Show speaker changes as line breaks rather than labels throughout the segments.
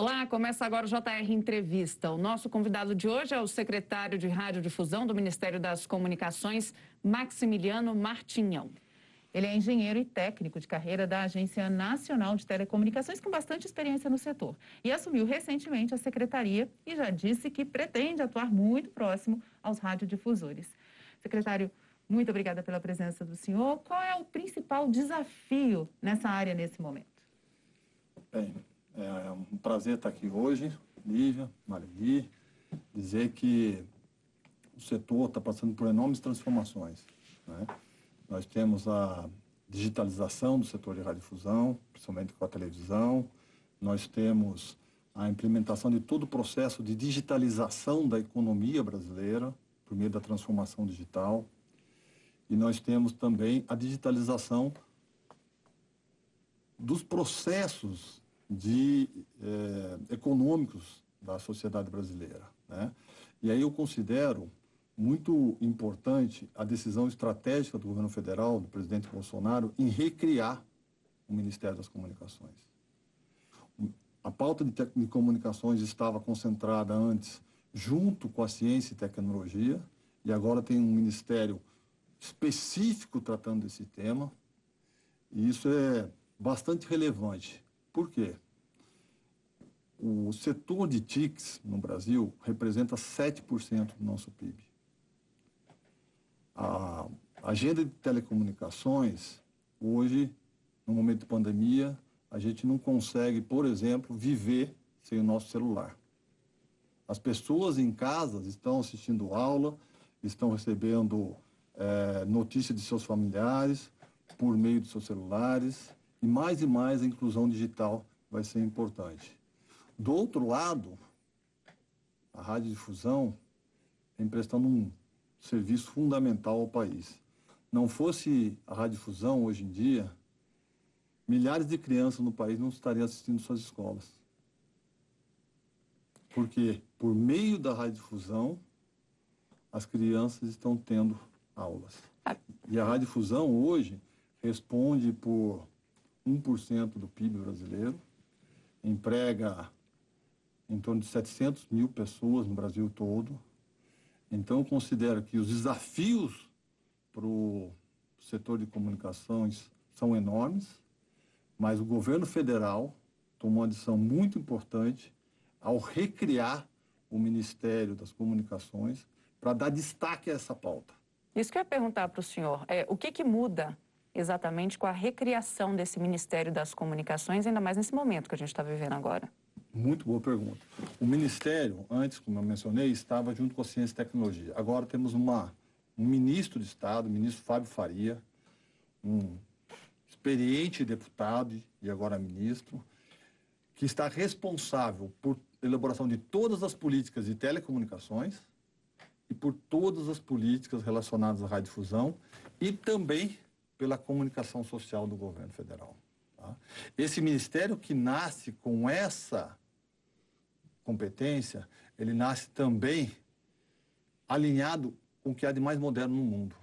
Olá, começa agora o JR Entrevista. O nosso convidado de hoje é o secretário de Radiodifusão do Ministério das Comunicações, Maximiliano Martinhão. Ele é engenheiro e técnico de carreira da Agência Nacional de Telecomunicações, com bastante experiência no setor. E assumiu recentemente a secretaria e já disse que pretende atuar muito próximo aos radiodifusores. Secretário, muito obrigada pela presença do senhor. Qual é o principal desafio nessa área nesse momento?
Bem, é um prazer estar aqui hoje, Lívia, Marigui, dizer que o setor está passando por enormes transformações, né? Nós temos a digitalização do setor de radiodifusão, principalmente com a televisão. Nós temos a implementação de todo o processo de digitalização da economia brasileira, por meio da transformação digital. E nós temos também a digitalização dos processos econômicos da sociedade brasileira, né? E aí eu considero muito importante a decisão estratégica do governo federal, do presidente Bolsonaro, em recriar o Ministério das Comunicações. A pauta de comunicações estava concentrada antes junto com a ciência e tecnologia, e agora tem um ministério específico tratando desse tema, e isso é bastante relevante. Por quê? O setor de TICs no Brasil representa 7% do nosso PIB. A agenda de telecomunicações, hoje, no momento de pandemia, a gente não consegue, por exemplo, viver sem o nosso celular. As pessoas em casa estão assistindo aula, estão recebendo notícias de seus familiares por meio de seus celulares, e mais a inclusão digital vai ser importante. Do outro lado, a radiodifusão vem prestando um serviço fundamental ao país. Não fosse a radiodifusão, hoje em dia, milhares de crianças no país não estariam assistindo suas escolas. Porque, por meio da radiodifusão, as crianças estão tendo aulas. E a radiodifusão, hoje, responde por 1% do PIB brasileiro, emprega em torno de 700 mil pessoas no Brasil todo. Então, eu considero que os desafios para o setor de comunicações são enormes, mas o governo federal tomou uma decisão muito importante ao recriar o Ministério das Comunicações para dar destaque a essa pauta.
Isso que eu ia perguntar para o senhor, o que muda exatamente com a recriação desse Ministério das Comunicações, ainda mais nesse momento que a gente está vivendo agora?
Muito boa pergunta. O Ministério, antes, como eu mencionei, estava junto com a Ciência e Tecnologia. Agora temos um ministro de Estado, o ministro Fábio Faria, um experiente deputado e agora ministro, que está responsável por elaboração de todas as políticas de telecomunicações e por todas as políticas relacionadas à radiodifusão e também pela comunicação social do governo federal. Tá? Esse ministério que nasce com essa competência, ele nasce também alinhado com o que há de mais moderno no mundo.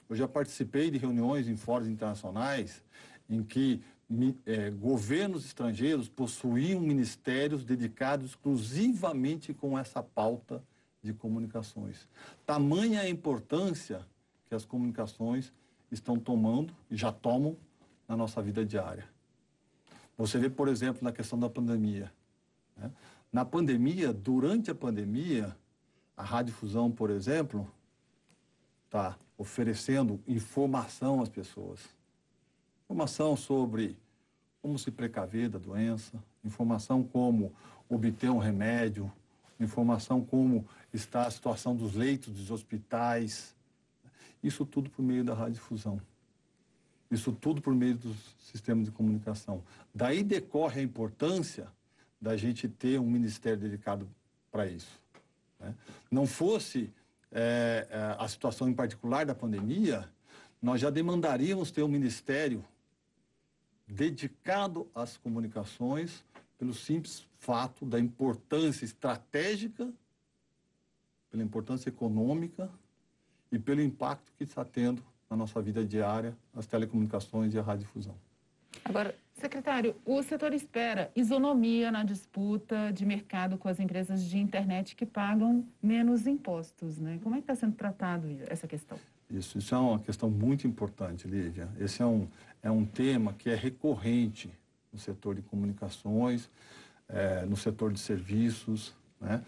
Eu já participei de reuniões em fóruns internacionais em que governos estrangeiros possuíam ministérios dedicados exclusivamente com essa pauta de comunicações. Tamanha a importância que as comunicações estão tomando e já tomam na nossa vida diária. Você vê, por exemplo, na questão da pandemia, né? Na pandemia, durante a pandemia, a radiodifusão, por exemplo, está oferecendo informação às pessoas. Informação sobre como se precaver da doença, informação como obter um remédio, informação como está a situação dos leitos dos hospitais. Isso tudo por meio da radiodifusão. Isso tudo por meio dos sistemas de comunicação. Daí decorre a importância da gente ter um ministério dedicado para isso, né? Não fosse a situação em particular da pandemia, nós já demandaríamos ter um ministério dedicado às comunicações pelo simples fato da importância estratégica, pela importância econômica e pelo impacto que está tendo na nossa vida diária as telecomunicações e a radiodifusão.
Agora, Secretário, o setor espera isonomia na disputa de mercado com as empresas de internet que pagam menos impostos, né? Como é que está sendo tratado essa questão?
Isso é uma questão muito importante, Lívia. Esse é um tema que é recorrente no setor de comunicações, no setor de serviços, né?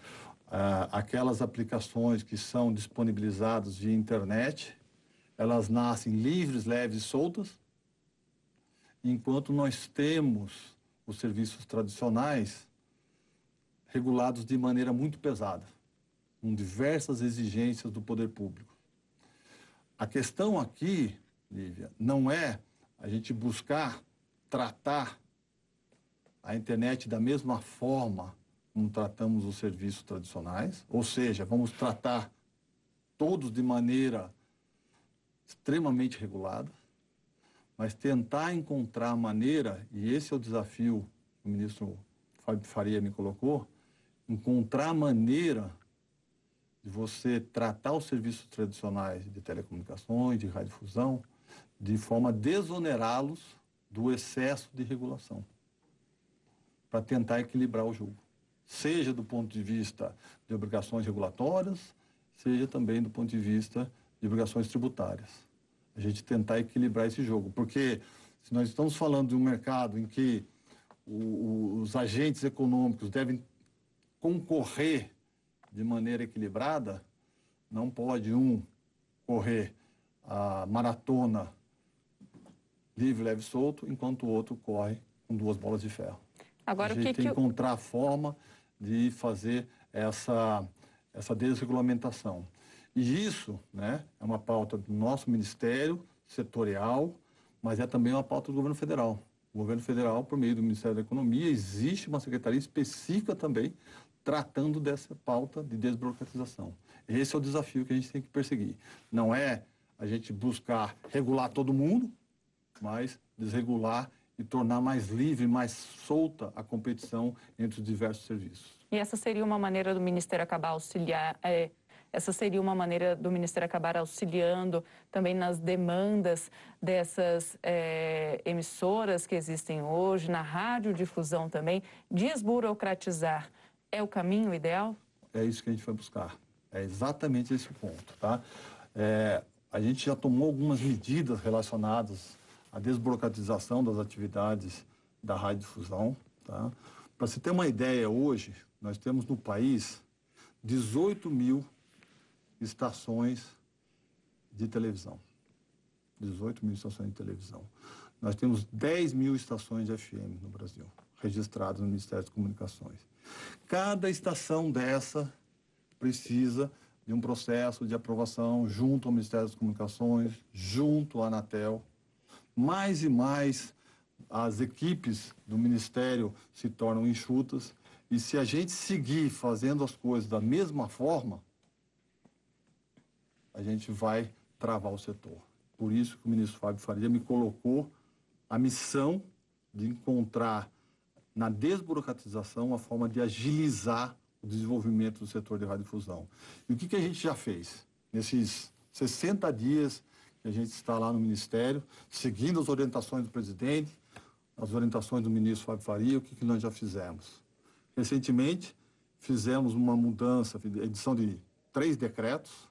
Aquelas aplicações que são disponibilizadas via internet, elas nascem livres, leves e soltas, enquanto nós temos os serviços tradicionais regulados de maneira muito pesada, com diversas exigências do poder público. A questão aqui, Lívia, não é a gente buscar tratar a internet da mesma forma como tratamos os serviços tradicionais, ou seja, vamos tratar todos de maneira extremamente regulada, mas tentar encontrar a maneira, e esse é o desafio que o ministro Fábio Faria me colocou, encontrar a maneira de você tratar os serviços tradicionais de telecomunicações, de radiodifusão, de forma a desonerá-los do excesso de regulação, para tentar equilibrar o jogo, seja do ponto de vista de obrigações regulatórias, seja também do ponto de vista de obrigações tributárias. A gente tentar equilibrar esse jogo, porque se nós estamos falando de um mercado em que os agentes econômicos devem concorrer de maneira equilibrada, não pode um correr a maratona livre, leve e solto, enquanto o outro corre com duas bolas de ferro.
Agora,
a gente tem que encontrar a forma de fazer essa desregulamentação. E isso, né, é uma pauta do nosso ministério setorial, mas é também uma pauta do governo federal. O governo federal, por meio do Ministério da Economia, existe uma secretaria específica também tratando dessa pauta de desburocratização. Esse é o desafio que a gente tem que perseguir. Não é a gente buscar regular todo mundo, mas desregular e tornar mais livre, mais solta a competição entre os diversos serviços.
E essa seria uma maneira do Ministério acabar auxiliando também nas demandas dessas emissoras que existem hoje, na radiodifusão também, desburocratizar é o caminho ideal?
É isso que a gente vai buscar. É exatamente esse o ponto, tá? A gente já tomou algumas medidas relacionadas à desburocratização das atividades da radiodifusão, tá? Para se ter uma ideia, hoje, nós temos no país 18 mil estações de televisão. 18 mil estações de televisão. Nós temos 10 mil estações de FM no Brasil, registradas no Ministério das Comunicações. Cada estação dessa precisa de um processo de aprovação junto ao Ministério das Comunicações, junto à Anatel. Mais e mais as equipes do Ministério se tornam enxutas, e se a gente seguir fazendo as coisas da mesma forma, a gente vai travar o setor. Por isso que o ministro Fábio Faria me colocou a missão de encontrar na desburocratização a forma de agilizar o desenvolvimento do setor de radiodifusão. E o que a gente já fez? Nesses 60 dias que a gente está lá no Ministério, seguindo as orientações do presidente, as orientações do ministro Fábio Faria, o que nós já fizemos? Recentemente, fizemos uma mudança, edição de 3 decretos,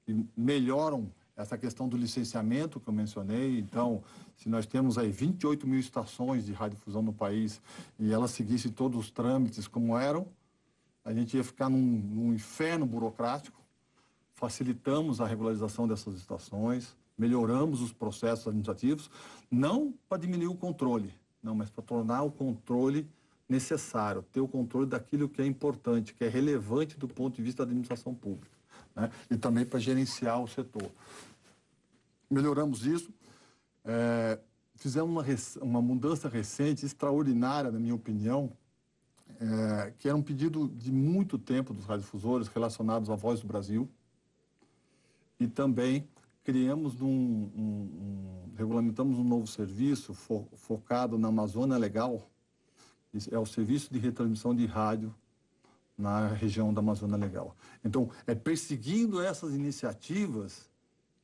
que melhoram essa questão do licenciamento que eu mencionei. Então, se nós temos aí 28 mil estações de radiodifusão no país e elas seguissem todos os trâmites como eram, a gente ia ficar num inferno burocrático. Facilitamos a regularização dessas estações, melhoramos os processos administrativos, não para diminuir o controle, não, mas para tornar o controle necessário, ter o controle daquilo que é importante, que é relevante do ponto de vista da administração pública, né? E também para gerenciar o setor. Melhoramos isso, fizemos uma mudança recente, extraordinária, na minha opinião, que era um pedido de muito tempo dos radiodifusores relacionados à Voz do Brasil, e também criamos regulamentamos um novo serviço focado na Amazônia Legal. É o serviço de retransmissão de rádio na região da Amazônia Legal. Então, é perseguindo essas iniciativas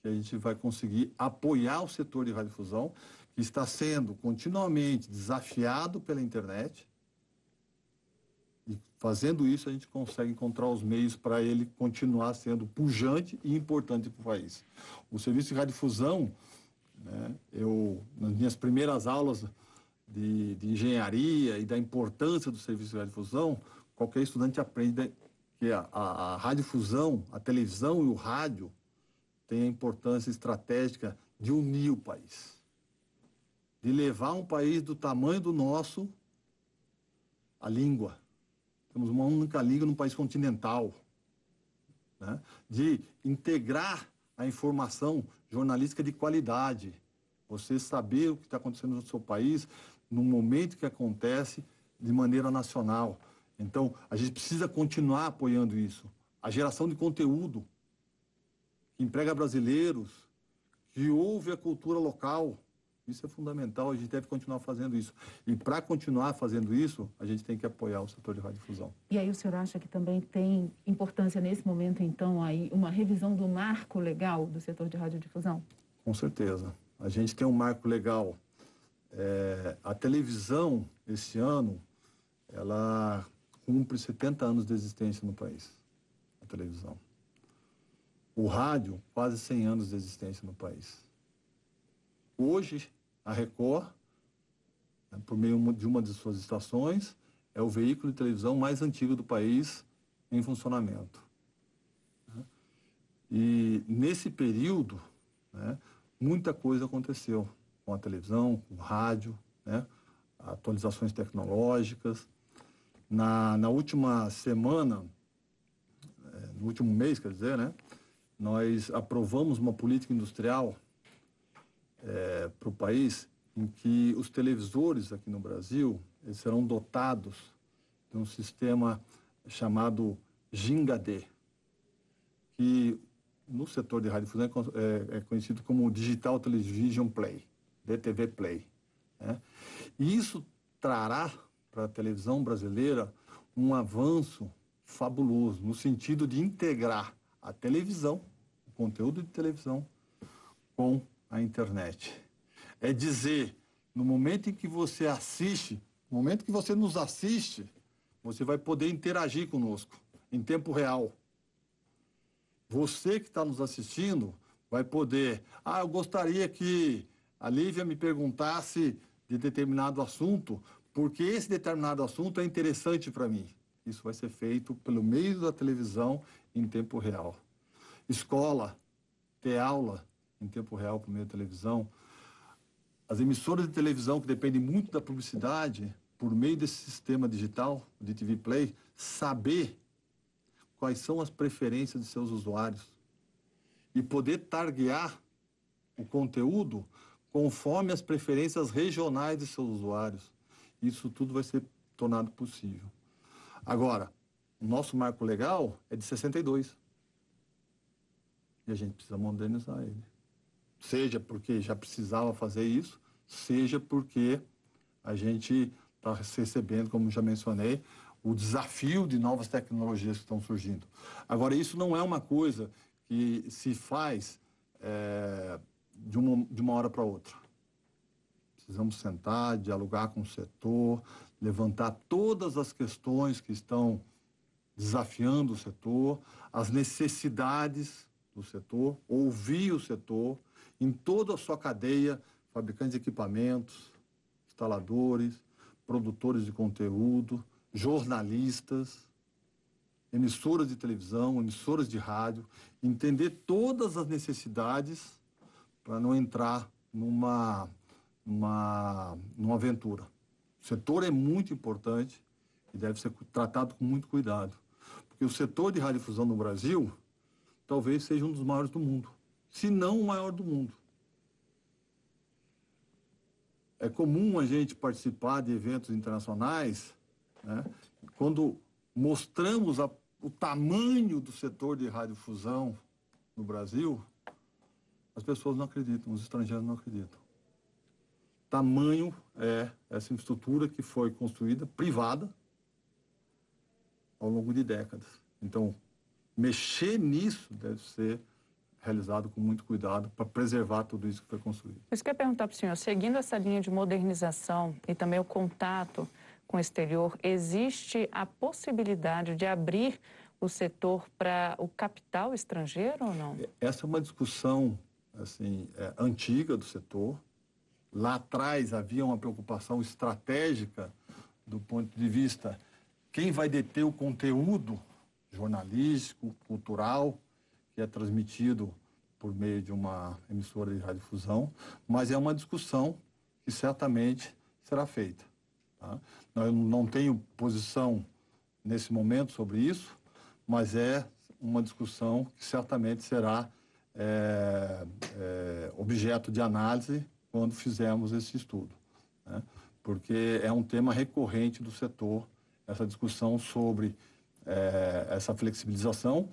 que a gente vai conseguir apoiar o setor de radiodifusão, que está sendo continuamente desafiado pela internet. E fazendo isso, a gente consegue encontrar os meios para ele continuar sendo pujante e importante para o país. O serviço de radiodifusão, né, nas minhas primeiras aulas de engenharia e da importância do serviço de radiodifusão, qualquer estudante aprende que a radiodifusão, a televisão e o rádio têm a importância estratégica de unir o país, de levar um país do tamanho do nosso a língua. Temos uma única língua num país continental, né? De integrar a informação jornalística de qualidade. Você saber o que está acontecendo no seu país, no momento que acontece, de maneira nacional. Então, a gente precisa continuar apoiando isso. A geração de conteúdo que emprega brasileiros, que ouve a cultura local. Isso é fundamental, a gente deve continuar fazendo isso. E para continuar fazendo isso, a gente tem que apoiar o setor de radiodifusão.
E aí o senhor acha que também tem importância nesse momento, então, aí uma revisão do marco legal do setor de radiodifusão?
Com certeza. A gente tem um marco legal. A televisão, esse ano, ela cumpre 70 anos de existência no país. A televisão. O rádio, quase 100 anos de existência no país. Hoje, a Record, por meio de uma de suas estações, é o veículo de televisão mais antigo do país em funcionamento. E nesse período, né, muita coisa aconteceu com a televisão, com o rádio, né, atualizações tecnológicas. Na última semana, no último mês, quer dizer, né, nós aprovamos uma política industrial para o país, em que os televisores aqui no Brasil eles serão dotados de um sistema chamado Ginga-D, que no setor de radiodifusão é conhecido como Digital Television Play, DTV Play, né? E isso trará para a televisão brasileira um avanço fabuloso, no sentido de integrar a televisão, o conteúdo de televisão, com a internet. É dizer, no momento em que você assiste, no momento que você nos assiste, você vai poder interagir conosco, em tempo real. Você que está nos assistindo vai poder... eu gostaria que a Lívia me perguntasse de determinado assunto, porque esse determinado assunto é interessante para mim. Isso vai ser feito pelo meio da televisão em tempo real. Escola, ter aula em tempo real por meio da televisão. As emissoras de televisão, que dependem muito da publicidade, por meio desse sistema digital de TV Play, saber quais são as preferências de seus usuários e poder targear o conteúdo conforme as preferências regionais de seus usuários. Isso tudo vai ser tornado possível. Agora, o nosso marco legal é de 62. E a gente precisa modernizar ele. Seja porque já precisava fazer isso, seja porque a gente está recebendo, como já mencionei, o desafio de novas tecnologias que estão surgindo. Agora, isso não é uma coisa que se faz de uma hora para outra. Precisamos sentar, dialogar com o setor, levantar todas as questões que estão desafiando o setor, as necessidades do setor, ouvir o setor em toda a sua cadeia, fabricantes de equipamentos, instaladores, produtores de conteúdo, jornalistas, emissoras de televisão, emissoras de rádio, entender todas as necessidades para não entrar numa aventura. O setor é muito importante e deve ser tratado com muito cuidado, porque o setor de radiodifusão no Brasil talvez seja um dos maiores do mundo, se não o maior do mundo. É comum a gente participar de eventos internacionais, né, quando mostramos o tamanho do setor de radiodifusão no Brasil, as pessoas não acreditam, os estrangeiros não acreditam. Tamanho é essa infraestrutura que foi construída, privada, ao longo de décadas. Então, mexer nisso deve ser realizado com muito cuidado para preservar tudo isso que foi construído.
Isso que eu ia perguntar para o senhor, seguindo essa linha de modernização e também o contato com o exterior, existe a possibilidade de abrir o setor para o capital estrangeiro ou não?
Essa é uma discussão assim, antiga do setor. Lá atrás havia uma preocupação estratégica do ponto de vista quem vai deter o conteúdo jornalístico, cultural, que é transmitido por meio de uma emissora de radiodifusão, mas é uma discussão que certamente será feita. Tá? Eu não tenho posição nesse momento sobre isso, mas é uma discussão que certamente será objeto de análise quando fizermos esse estudo, né? Porque é um tema recorrente do setor, essa discussão sobre essa flexibilização,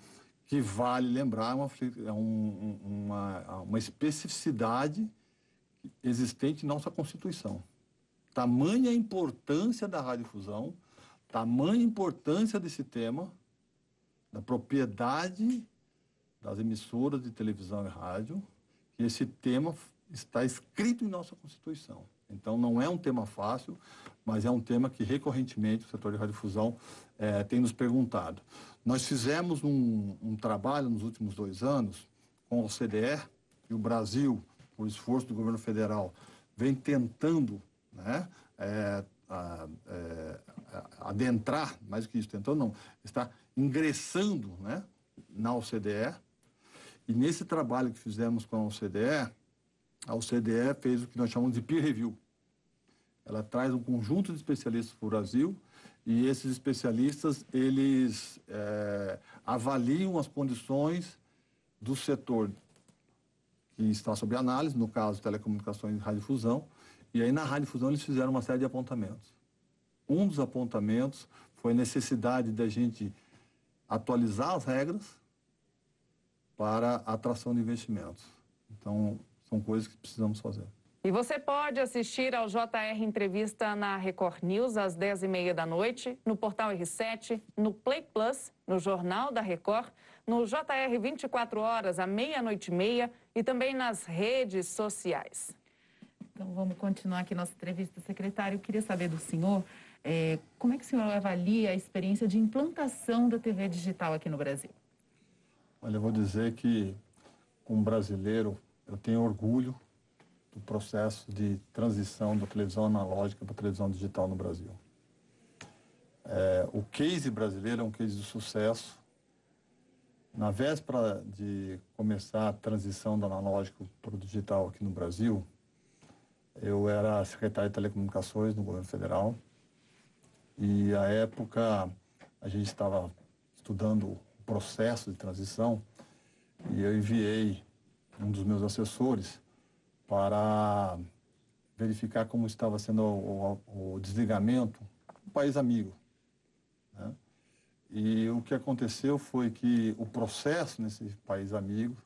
que vale lembrar uma especificidade existente em nossa Constituição. Tamanha a importância da radiodifusão, tamanha a importância desse tema, da propriedade das emissoras de televisão e rádio, que esse tema está escrito em nossa Constituição. Então, não é um tema fácil, mas é um tema que recorrentemente o setor de radiodifusão tem nos perguntado. Nós fizemos um trabalho nos últimos 2 anos com a OCDE, e o Brasil, por esforço do governo federal, vem tentando, né, adentrar, mais do que isso, tentando não, está ingressando, né, na OCDE. E nesse trabalho que fizemos com a OCDE fez o que nós chamamos de peer review. Ela traz um conjunto de especialistas para o Brasil e esses especialistas, eles avaliam as condições do setor que está sob análise, no caso, telecomunicações e radiodifusão, e aí na radiodifusão eles fizeram uma série de apontamentos. Um dos apontamentos foi a necessidade da gente atualizar as regras para a atração de investimentos. Então, são coisas que precisamos fazer.
E você pode assistir ao JR Entrevista na Record News às 10h30 da noite, no Portal R7, no Play Plus, no Jornal da Record, no JR 24 horas à 00h30 e também nas redes sociais. Então, vamos continuar aqui nossa entrevista, secretário. Eu queria saber do senhor, como é que o senhor avalia a experiência de implantação da TV digital aqui no Brasil?
Olha, eu vou dizer que, como brasileiro, eu tenho orgulho do processo de transição da televisão analógica para a televisão digital no Brasil. O case brasileiro é um case de sucesso. Na véspera de começar a transição do analógico para o digital aqui no Brasil, eu era secretário de Telecomunicações no governo federal e, à época, a gente estava estudando o processo de transição e eu enviei um dos meus assessores para verificar como estava sendo o desligamento do país amigo, né? E o que aconteceu foi que o processo nesse país amigo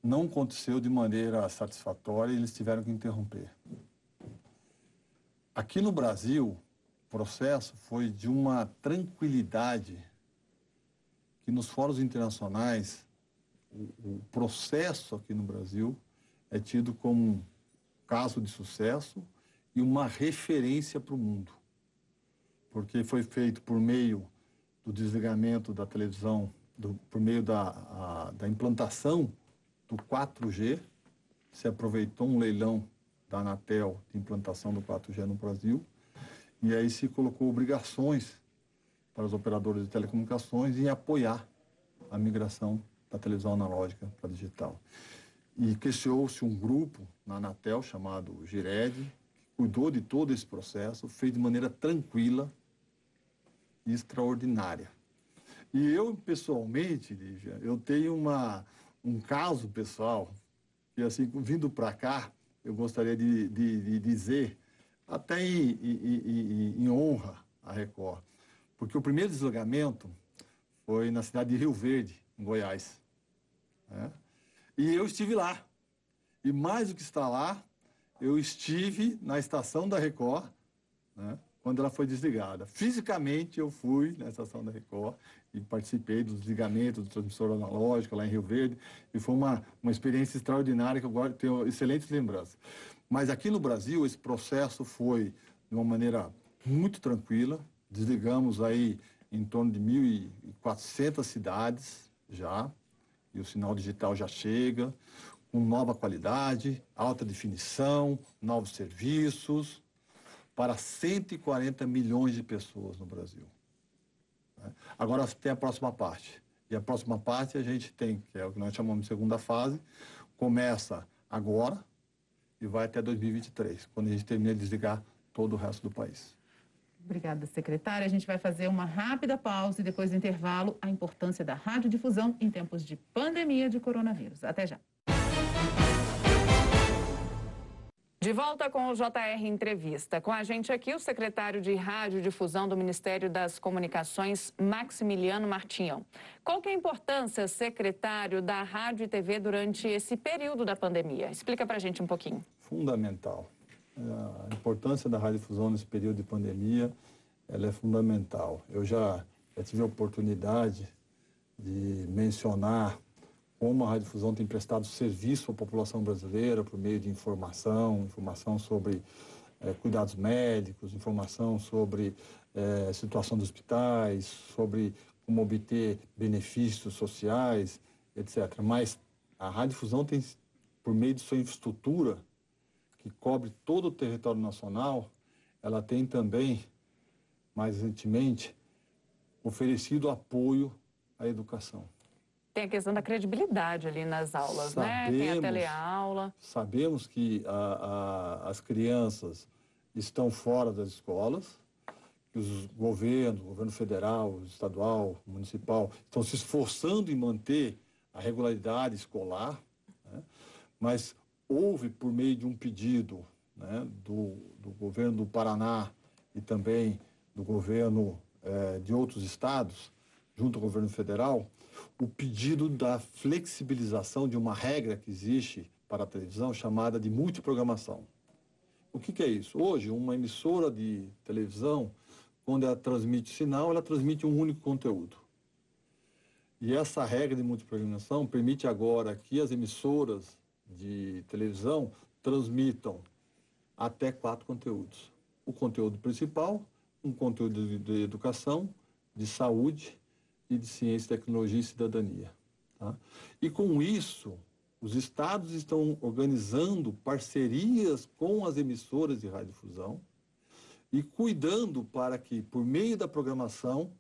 não aconteceu de maneira satisfatória e eles tiveram que interromper. Aqui no Brasil, o processo foi de uma tranquilidade que nos fóruns internacionais, o processo aqui no Brasil é tido como um caso de sucesso e uma referência para o mundo. Porque foi feito por meio do desligamento da televisão, por meio da implantação do 4G, se aproveitou um leilão da Anatel de implantação do 4G no Brasil, e aí se colocou obrigações para os operadores de telecomunicações em apoiar a migração da televisão analógica para a digital. E criou-se um grupo na Anatel chamado GIRED, que cuidou de todo esse processo, fez de maneira tranquila e extraordinária. E eu, pessoalmente, Lívia, eu tenho um caso pessoal, que assim, vindo para cá, eu gostaria de dizer, até em honra à Record, porque o primeiro desligamento foi na cidade de Rio Verde, em Goiás, né? E eu estive lá. E mais do que estar lá, eu estive na estação da Record, né, quando ela foi desligada. Fisicamente, eu fui na estação da Record e participei do desligamento do transmissor analógico lá em Rio Verde, e foi uma experiência extraordinária que eu agora tenho excelentes lembranças. Mas aqui no Brasil, esse processo foi de uma maneira muito tranquila. Desligamos aí em torno de 1.400 cidades já, e o sinal digital já chega, com nova qualidade, alta definição, novos serviços, para 140 milhões de pessoas no Brasil. Agora tem a próxima parte. E a próxima parte a gente tem, que é o que nós chamamos de segunda fase, começa agora e vai até 2023, quando a gente termina de desligar todo o resto do país.
Obrigada, secretária. A gente vai fazer uma rápida pausa e depois do intervalo, a importância da radiodifusão em tempos de pandemia de coronavírus. Até já. De volta com o JR Entrevista. Com a gente aqui o secretário de Radiodifusão do Ministério das Comunicações, Maximiliano Martinhão. Qual que é a importância, secretário, da rádio e TV durante esse período da pandemia? Explica pra gente um pouquinho.
Fundamental. A importância da radiodifusão nesse período de pandemia, ela é fundamental. Eu já tive a oportunidade de mencionar como a radiodifusão tem prestado serviço à população brasileira por meio de informação sobre cuidados médicos, informação sobre situação dos hospitais, sobre como obter benefícios sociais, etc. Mas a radiodifusão tem, por meio de sua infraestrutura, que cobre todo o território nacional, ela tem também, mais recentemente, oferecido apoio à educação.
Tem a questão da credibilidade ali nas aulas, né? Tem a teleaula.
Sabemos que as crianças estão fora das escolas, que os governos, o governo federal, estadual, municipal, estão se esforçando em manter a regularidade escolar, né? Mas houve, por meio de um pedido, né, do governo do Paraná e também do governo de outros estados, junto ao governo federal, o pedido da flexibilização de uma regra que existe para a televisão chamada de multiprogramação. O que é isso? Hoje, uma emissora de televisão, quando ela transmite sinal, ela transmite um único conteúdo. E essa regra de multiprogramação permite agora que as emissoras de televisão transmitam até 4 conteúdos. O conteúdo principal, um conteúdo de educação, de saúde e de ciência, tecnologia e cidadania. Tá? E com isso, os estados estão organizando parcerias com as emissoras de radiodifusão e cuidando para que, por meio da programação,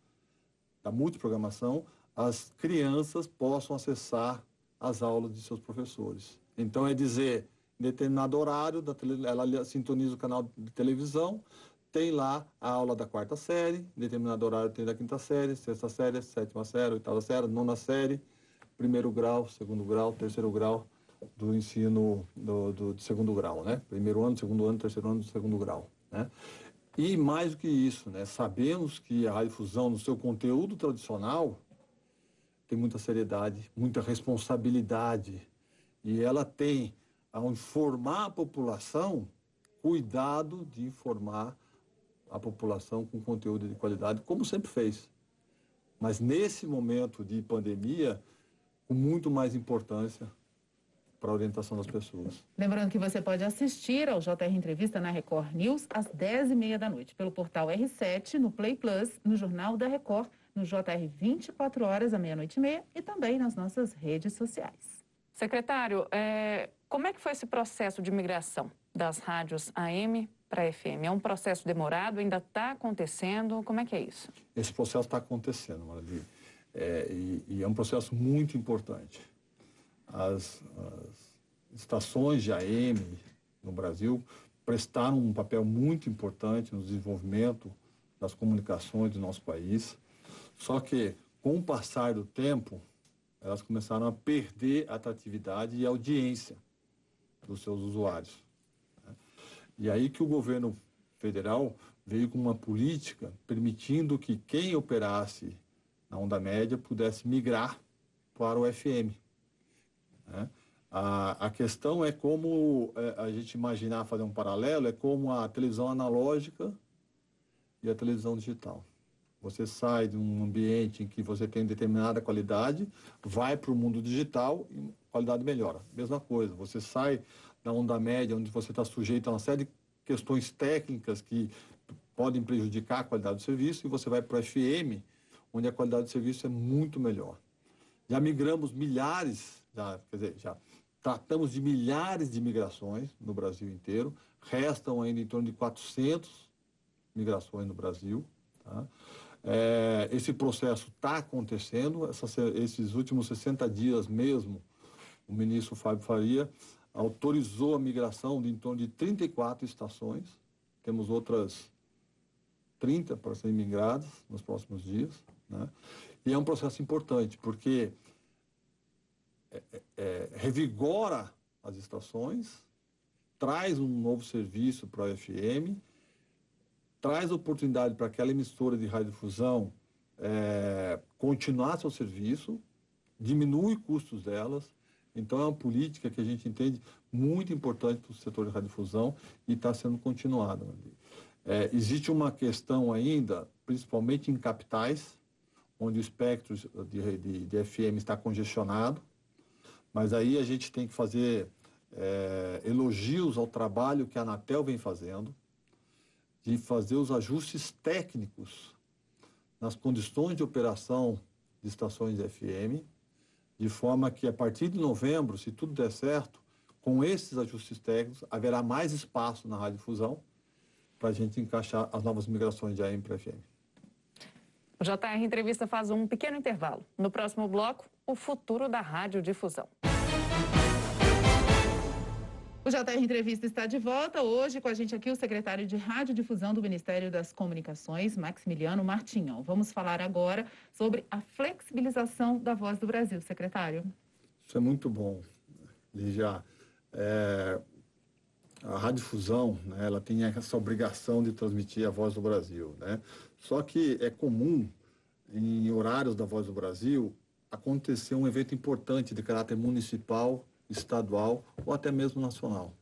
da multiprogramação, as crianças possam acessar as aulas de seus professores. Então, é dizer, em determinado horário, ela sintoniza o canal de televisão, tem lá a aula da 4ª série, em determinado horário tem da 5ª série, 6ª série, 7ª série, 8ª série, 9ª série, 1º grau, 2º grau, 3º grau do ensino de 2º grau, né? 1º ano, 2º ano, 3º ano, 2º grau, né? E mais do que isso, né? Sabemos que a radiodifusão, no seu conteúdo tradicional, tem muita seriedade, muita responsabilidade, e ela tem, ao informar a população, cuidado de informar a população com conteúdo de qualidade, como sempre fez. Mas nesse momento de pandemia, com muito mais importância para a orientação das pessoas.
Lembrando que você pode assistir ao JR Entrevista na Record News às 10h30 da noite, pelo portal R7, no Play Plus, no Jornal da Record, no JR 24 horas, à 00h30 e também nas nossas redes sociais. Secretário, como é que foi esse processo de migração das rádios AM para FM? É um processo demorado? Ainda está acontecendo? Como é que é isso?
Esse processo está acontecendo, Maravilha. E é um processo muito importante. As estações de AM no Brasil prestaram um papel muito importante no desenvolvimento das comunicações do nosso país. Só que, com o passar do tempo, elas começaram a perder a atratividade e a audiência dos seus usuários. E aí que o governo federal veio com uma política permitindo que quem operasse na onda média pudesse migrar para o FM. A questão é como a gente imaginar, fazer um paralelo, é como a televisão analógica e a televisão digital. Você sai de um ambiente em que você tem determinada qualidade, vai para o mundo digital e a qualidade melhora. Mesma coisa, você sai da onda média, onde você está sujeito a uma série de questões técnicas que podem prejudicar a qualidade do serviço, e você vai para o FM, onde a qualidade do serviço é muito melhor. Já migramos milhares, já tratamos de milhares de migrações no Brasil inteiro, restam ainda em torno de 400 migrações no Brasil, tá? Esse processo está acontecendo, esses últimos 60 dias mesmo, o ministro Fábio Faria autorizou a migração de em torno de 34 estações, temos outras 30 para serem migradas nos próximos dias, né? E é um processo importante, porque revigora as estações, traz um novo serviço para a FM, traz oportunidade para aquela emissora de radiodifusão continuar seu serviço, diminui custos delas. Então, é uma política que a gente entende muito importante para o setor de radiodifusão e está sendo continuada. Existe uma questão ainda, principalmente em capitais, onde o espectro de FM está congestionado, mas aí a gente tem que fazer elogios ao trabalho que a Anatel vem fazendo, de fazer os ajustes técnicos nas condições de operação de estações de FM, de forma que a partir de novembro, se tudo der certo, com esses ajustes técnicos, haverá mais espaço na radiodifusão para a gente encaixar as novas migrações de AM para FM.
O JR Entrevista faz um pequeno intervalo. No próximo bloco, o futuro da radiodifusão. O JR Entrevista está de volta. Hoje com a gente aqui o secretário de Radiodifusão do Ministério das Comunicações, Maximiliano Martinhão. Vamos falar agora sobre a flexibilização da Voz do Brasil, secretário.
Isso é muito bom, Lígia. A radiodifusão, né, ela tem essa obrigação de transmitir a Voz do Brasil, né? Só que é comum, em horários da Voz do Brasil, acontecer um evento importante de caráter municipal, estadual ou até mesmo nacional.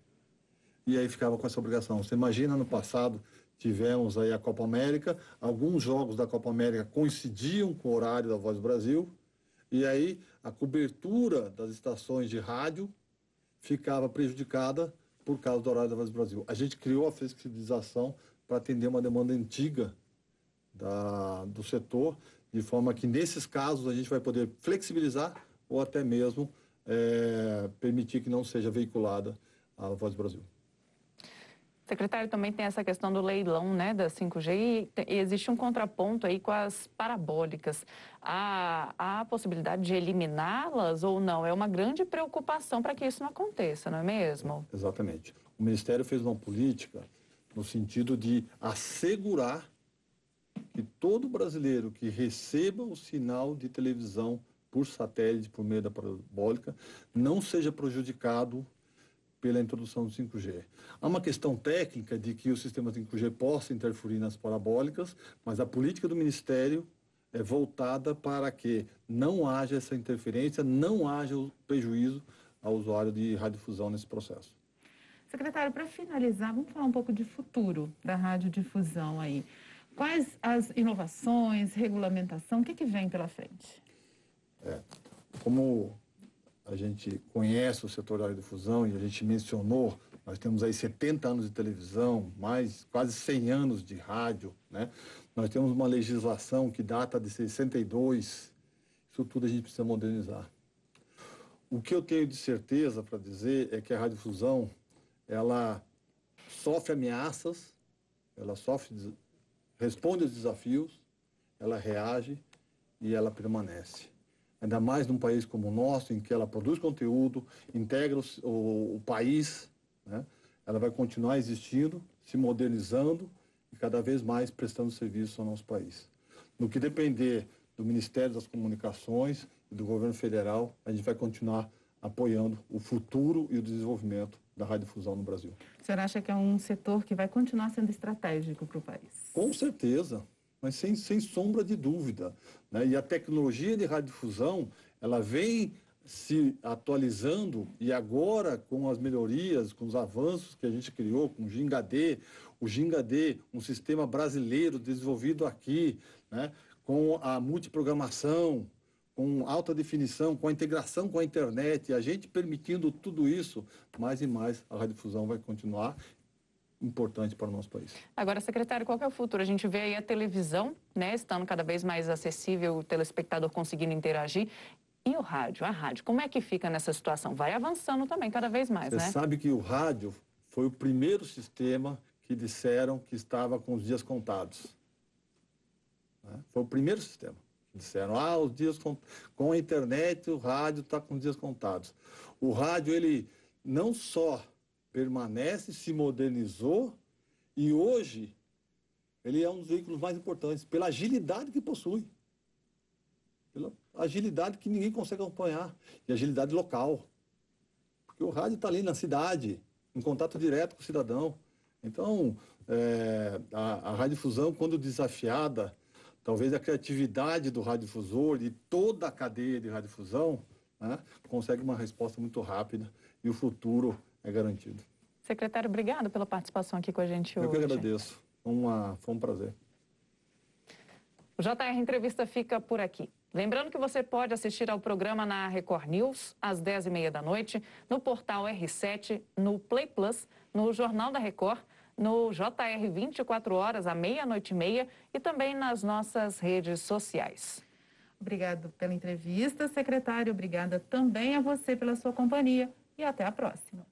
E aí ficava com essa obrigação. Você imagina, no passado, tivemos aí a Copa América, alguns jogos da Copa América coincidiam com o horário da Voz do Brasil, e aí a cobertura das estações de rádio ficava prejudicada por causa do horário da Voz do Brasil. A gente criou a flexibilização para atender uma demanda antiga do setor, de forma que, nesses casos, a gente vai poder flexibilizar ou até mesmo permitir que não seja veiculada a Voz do Brasil.
Secretário, também tem essa questão do leilão, né, da 5G, e existe um contraponto aí com as parabólicas. Há a possibilidade de eliminá-las ou não? É uma grande preocupação para que isso não aconteça, não é mesmo?
Exatamente. O Ministério fez uma política no sentido de assegurar que todo brasileiro que receba o sinal de televisão por satélite, por meio da parabólica, não seja prejudicado pela introdução do 5G. Há uma questão técnica de que o sistema 5G possa interferir nas parabólicas, mas a política do Ministério é voltada para que não haja essa interferência, não haja o prejuízo ao usuário de radiodifusão nesse processo.
Secretário, para finalizar, vamos falar um pouco de futuro da radiodifusão aí. Quais as inovações, regulamentação, o que vem pela frente?
Como a gente conhece o setor da radiodifusão e a gente mencionou, nós temos aí 70 anos de televisão, mais quase 100 anos de rádio, né? Nós temos uma legislação que data de 62, isso tudo a gente precisa modernizar. O que eu tenho de certeza para dizer é que a radiodifusão, ela sofre ameaças, ela responde aos desafios, ela reage e ela permanece. Ainda mais num país como o nosso, em que ela produz conteúdo, integra o país, né? Ela vai continuar existindo, se modernizando e cada vez mais prestando serviço ao nosso país. No que depender do Ministério das Comunicações e do governo federal, a gente vai continuar apoiando o futuro e o desenvolvimento da radiodifusão no Brasil.
O senhor acha que é um setor que vai continuar sendo estratégico para o país?
Com certeza, mas sem sombra de dúvida, né? E a tecnologia de radiodifusão, ela vem se atualizando e agora com as melhorias, com os avanços que a gente criou, com o Ginga-D, o Ginga D, um sistema brasileiro desenvolvido aqui, né, com a multiprogramação, com alta definição, com a integração com a internet, a gente permitindo tudo isso, mais e mais a radiodifusão vai continuar importante para o nosso país.
Agora, secretário, qual que é o futuro? A gente vê aí a televisão, né, estando cada vez mais acessível, o telespectador conseguindo interagir. E o rádio, a rádio, como é que fica nessa situação? Vai avançando também cada vez mais, né?
Você sabe que o rádio foi o primeiro sistema que disseram que estava com os dias contados. Né? Foi o primeiro sistema. Disseram, os dias com a internet, o rádio está com os dias contados. O rádio, ele não só permanece, se modernizou e hoje ele é um dos veículos mais importantes pela agilidade que possui. Pela agilidade que ninguém consegue acompanhar. E agilidade local. Porque o rádio está ali na cidade, em contato direto com o cidadão. Então, a radiodifusão, quando desafiada, talvez a criatividade do radiodifusor e toda a cadeia de radiodifusão, né, consegue uma resposta muito rápida e o futuro é garantido.
Secretário, obrigado pela participação aqui com a gente hoje.
Eu que agradeço. Foi um prazer.
O JR Entrevista fica por aqui. Lembrando que você pode assistir ao programa na Record News, às 10h30 da noite, no portal R7, no Play Plus, no Jornal da Record, no JR 24 horas, à 00h30 e também nas nossas redes sociais.
Obrigado pela entrevista, secretário. Obrigada também a você pela sua companhia e até a próxima.